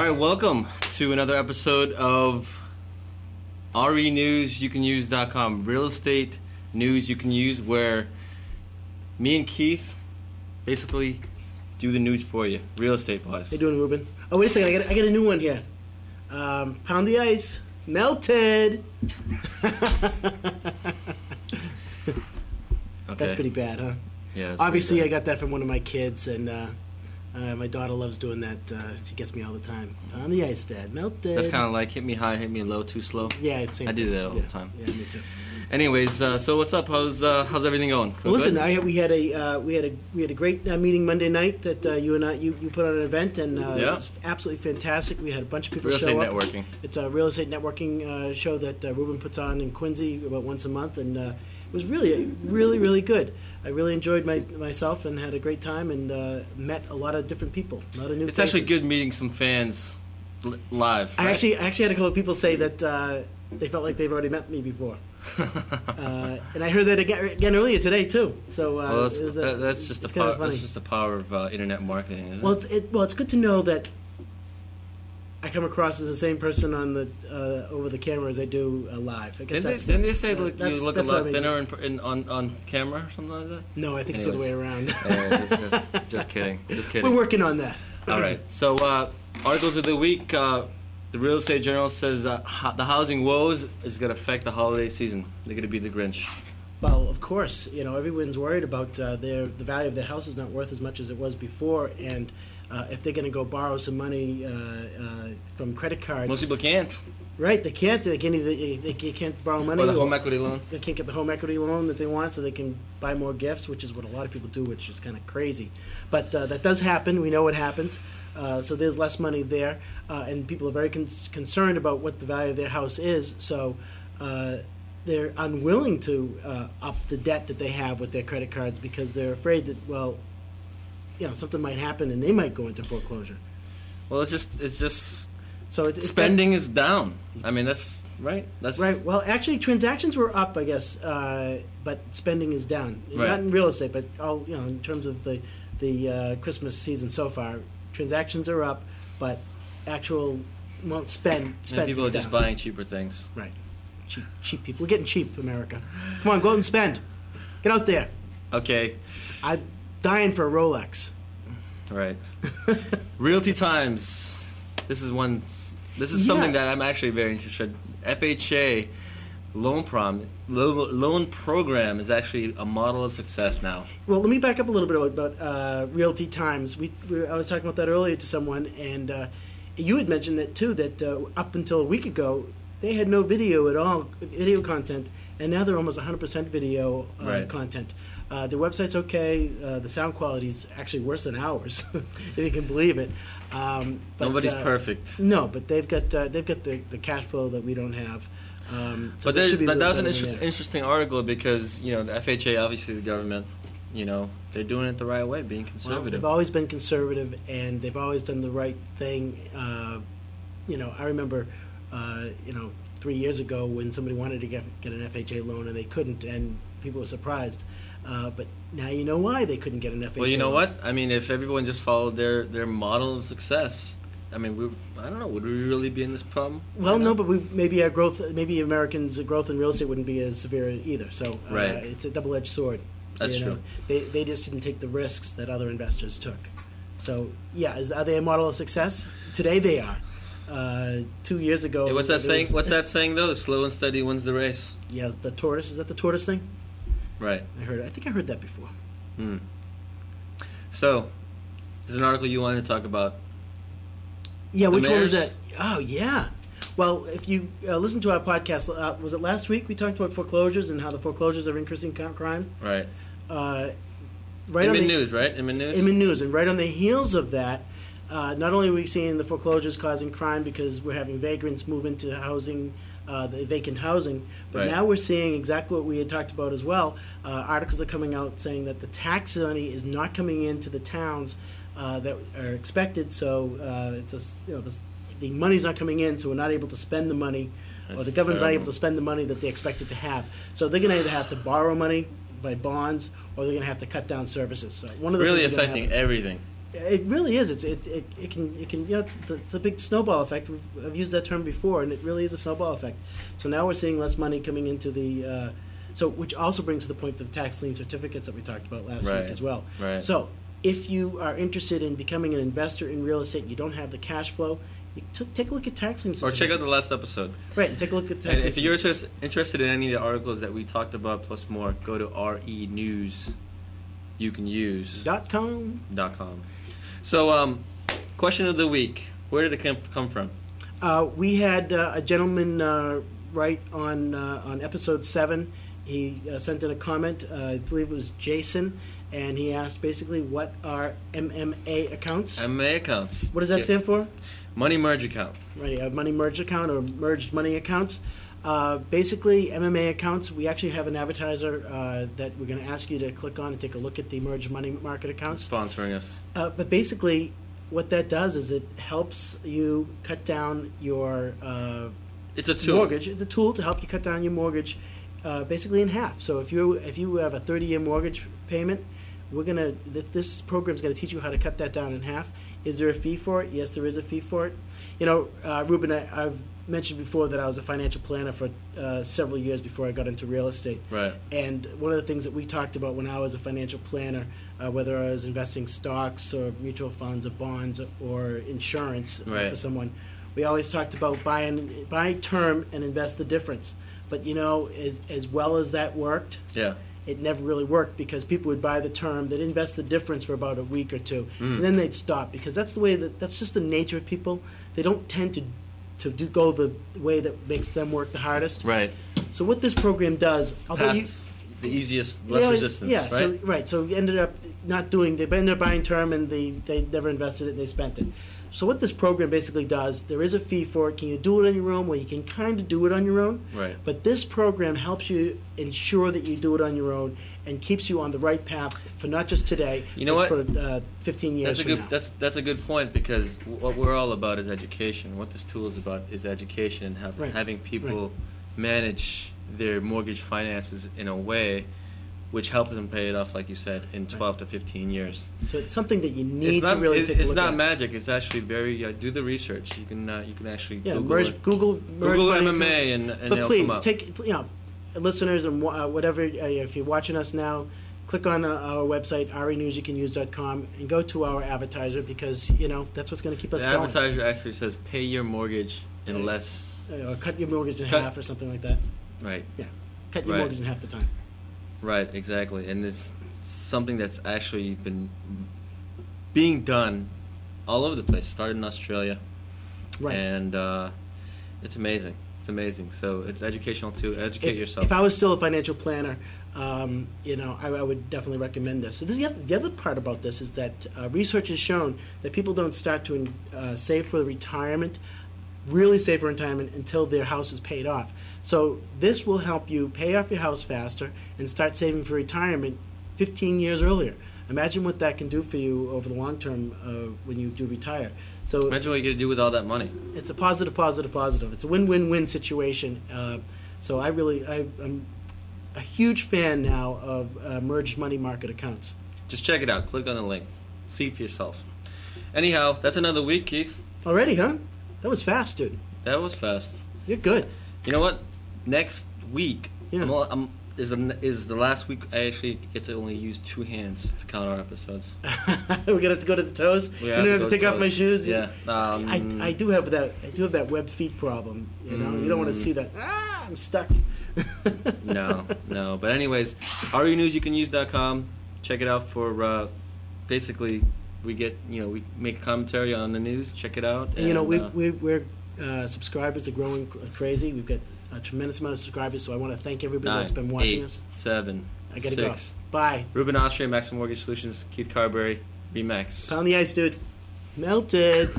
right, welcome to another episode of RENewsYouCanUse.com, real estate news you can use, where me and Keith basically do the news for you, real estate wise. How you doing, Ruben? Oh, wait a second, I got a new one here. Pound the ice. Melted. Okay. That's pretty bad, huh? Yeah. Obviously, I got that from one of my kids, and my daughter loves doing that. She gets me all the time. Pound the ice, Dad. Melted. That's kind of like hit me high, hit me low, too slow. Yeah, it's same I do thing. that all the time. Yeah, me too. Anyways, so what's up? How's everything going? Well, listen, Good? we had a great meeting Monday night that you put on an event, and it was absolutely fantastic. We had a bunch of people Real show estate up. networking. It's a real estate networking show that Ruben puts on in Quincy about once a month, and it was really good. I really enjoyed myself and had a great time, and met a lot of different people, a lot of new It's faces. actually good meeting some fans live. I right? actually had a couple of people say that they felt like they've already met me before. And I heard that again earlier today too. So well, that's just the kind power. of funny. That's just the power of internet marketing, isn't Well, it? it's good to know that I come across as the same person on the over the camera as I do live. I guess Didn't they say look, you look a that's what I lot mean. thinner on camera or something like that? No, I think it's the other way around. Just kidding. Just kidding. We're working on that. All right. So articles of the week. The Real Estate Journal says the housing woes is going to affect the holiday season. They're going to be the Grinch. Well, of course, everyone's worried about the value of their house is not worth as much as it was before, and if they're going to go borrow some money from credit cards, Most people can't. right? They can't. They can't borrow money. Or the home equity loan. They can't get the home equity loan that they want, so they can buy more gifts, which is what a lot of people do, which is kind of crazy. But that does happen. We know it happens. So there's less money there, and people are very concerned about what the value of their house is. So they're unwilling to up the debt that they have with their credit cards because they're afraid that, something might happen and they might go into foreclosure. Well, it's just so it's spending is down. I mean, that's right. That's right. Well, actually, transactions were up, I guess, but spending is down. Right. Not in real estate, but in terms of the Christmas season so far, transactions are up, but actual won't spend. And people is are just down. buying cheaper things. Right. Cheap people. We're getting cheap, America. Come on, go out and spend. Get out there. Okay. I'm dying for a Rolex. Right. Realty Times. This is something that I'm actually very interested in. FHA loan program is actually a model of success now. Well, let me back up a little bit about Realty Times. I was talking about that earlier to someone, and you had mentioned that too, that up until a week ago, they had no video at all, video content, and now they're almost 100% video Right. content. The website's okay. The sound quality is actually worse than ours, if you can believe it. But, Nobody's perfect. No, but they've got the cash flow that we don't have. So But they should be that was an better than that. interesting article because the FHA, obviously the government, they're doing it the right way, being Well, conservative. they've always been conservative, and they've always done the right thing. I remember, 3 years ago when somebody wanted to get an FHA loan and they couldn't, and people were surprised. But now you know why they couldn't get an FHA Well, you know loan. what? I mean, if everyone just followed their model of success, I mean, I don't know. Would we really be in this problem? Well, no, but maybe Americans' growth in real estate wouldn't be as severe either. So Right. It's a double-edged sword. That's true. They just didn't take the risks that other investors took. So yeah, are they a model of success? Today they are. 2 years ago. Hey, what's that it saying? was- What's that saying though? Slow and steady wins the race. Yeah, the tortoise. Is that the tortoise thing? Right. I think I heard that before. So, there's an article you wanted to talk about. Yeah, which one was mayors? that? Oh, yeah. Well, if you listen to our podcast, was it last week? We talked about foreclosures and how the foreclosures are increasing crime. Right. Right on Inman the News, right? Inman News? Inman News, and right on the heels of that, not only are we seeing the foreclosures causing crime because we're having vagrants move into housing, the vacant housing, but Right. now we're seeing exactly what we had talked about as well. Articles are coming out saying that the tax money is not coming into the towns that are expected, so it's just, the money's not coming in, so we're not able to spend the money, or That's the government's not terrible. able to spend the money that they expected to have. So they're going to either have to borrow money by bonds, or they're going to have to cut down services. So one of the Really things is gonna affecting happen. everything. It really is. It can it's a big snowball effect. I've used that term before, and it really is a snowball effect. So now we're seeing less money coming into the which also brings to the point for the tax lien certificates that we talked about last week as well. Right. So if you are interested in becoming an investor in real estate, you don't have the cash flow. You take a look at tax lien certificates. Or check out the last episode. Right, and take a look at tax And lien if you're certificates. interested in any of the articles that we talked about plus more, go to renewsyoucanuse.com. .com. So, question of the week. Where did it come from? We had a gentleman write on episode 7. He sent in a comment. I believe it was Jason, and he asked basically what are MMA accounts. MMA accounts. What does that stand for? Money merge account. Right, a money merge account or merged money accounts. Basically, MMA accounts, we actually have an advertiser that we're going to ask you to click on and take a look at the merged money market accounts. Sponsoring us. But basically, what that does is it helps you cut down your It's a tool. mortgage. It's a tool to help you cut down your mortgage basically in half. So if you have a 30-year mortgage payment, this program is going to teach you how to cut that down in half. Is there a fee for it? Yes, there is a fee for it. You know, Ruben, I've mentioned before that I was a financial planner for several years before I got into real estate. Right. And one of the things that we talked about when I was a financial planner, whether I was investing stocks or mutual funds or bonds or insurance for someone, we always talked about buy term and invest the difference. But you know, as well as that worked, it never really worked because people would buy the term, they'd invest the difference for about a week or two, and then they'd stop because that's just the nature of people. They don't tend to go the way that makes them work the hardest. Right. So what this program does, although the easiest, less resistance. Yeah. Right. So you ended up not doing. They ended up buying term and they never invested it and they spent it. So what this program basically does, there is a fee for it. Can you do it on your own? Well, you can kind of do it on your own. Right. But this program helps you ensure that you do it on your own and keeps you on the right path for not just today, but for 15 years from now. That's a good point because what we're all about is education. What this tool is about is education and having people manage their mortgage finances in a way which helps them pay it off, like you said, in 12 to 15 years. So it's something that you need to really take a look at. It's not magic. It's actually very. Do the research. You can actually Google Google MMA and but it'll please come up. take listeners and whatever. If you're watching us now, click on our website renewsyoucanuse.com and go to our advertiser because that's what's going to keep us going. The advertiser actually says pay your mortgage in less. Or cut your mortgage in half or something like that. Right. Yeah. Cut your mortgage in half the time. Right, exactly. And it's something that's actually been being done all over the place. Started in Australia. Right. And it's amazing. It's amazing. So it's educational too. Educate yourself. If I was still a financial planner, I would definitely recommend this. So the other part about this is that research has shown that people don't start to save for retirement, really save for retirement until their house is paid off. So this will help you pay off your house faster and start saving for retirement 15 years earlier. Imagine what that can do for you over the long term when you do retire. So imagine what you're going to do with all that money. It's a positive. It's a win-win-win situation. So I'm a huge fan now of merged money market accounts. Just check it out. Click on the link. See for yourself. Anyhow, that's another week, Keith. Already, huh? That was fast, dude. That was fast. You're good. You know what? Next week is the last week I actually get to only use 2 hands to count our episodes. We're gonna have to go to the toes. You don't have to take off my shoes. Yeah. I do have that webbed feet problem. You don't want to see that. I'm stuck. No. But anyways, renewsyoucanuse.com. Check it out for basically we make a commentary on the news. Check it out. And we're subscribers are growing crazy. We've got a tremendous amount of subscribers, so I want to thank everybody that's been watching us. 7, I gotta 6. Go. Bye. Ruben Austria, Maximum Mortgage Solutions, Keith Carberry, Remax. Pound the ice, dude. Melted.